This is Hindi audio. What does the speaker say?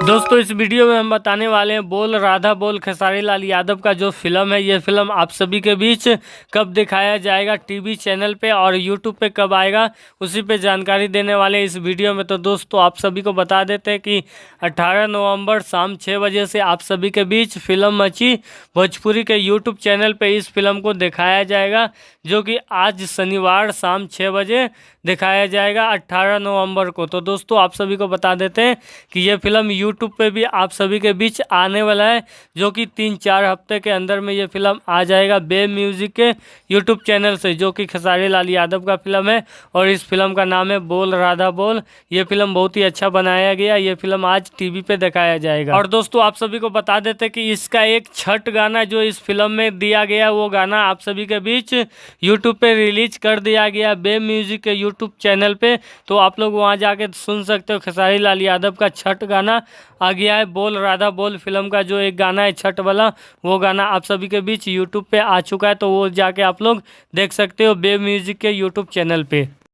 दोस्तों इस वीडियो में हम बताने वाले हैं बोल राधा बोल खेसारी लाल यादव का जो फिल्म है, ये फिल्म आप सभी के बीच कब दिखाया जाएगा टीवी चैनल पे और यूट्यूब पे कब आएगा, उसी पे जानकारी देने वाले हैं इस वीडियो में। तो दोस्तों आप सभी को बता देते हैं कि 18 नवंबर शाम 6 बजे से आप सभी के बीच फिल्म मची भोजपुरी के यूट्यूब चैनल पर इस फिल्म को दिखाया जाएगा, जो कि आज शनिवार शाम 6 बजे दिखाया जाएगा 18 नवंबर को। तो दोस्तों आप सभी को बता देते हैं कि ये फिल्म यूट्यूब पे भी आप सभी के बीच आने वाला है, जो कि 3-4 हफ्ते के अंदर में ये फिल्म आ जाएगा बे म्यूजिक के यूट्यूब चैनल से, जो कि खेसारी लाल यादव का फिल्म है और इस फिल्म का नाम है बोल राधा बोल। ये फिल्म बहुत ही अच्छा बनाया गया, ये फिल्म आज टीवी पे दिखाया जाएगा। और दोस्तों आप सभी को बता देते हैं कि इसका एक छठ गाना जो इस फिल्म में दिया गया, वो गाना आप सभी के बीच यूट्यूब पे रिलीज कर दिया गया बे म्यूजिक के यूट्यूब चैनल पे। तो आप लोग वहां जाके सुन सकते हो। खेसारी लाल यादव का छठ गाना आ गया है, बोल राधा बोल फिल्म का जो एक गाना है छठ वाला, वो गाना आप सभी के बीच यूट्यूब पे आ चुका है। तो वो जाके आप लोग देख सकते हो बे म्यूजिक के यूट्यूब चैनल पे।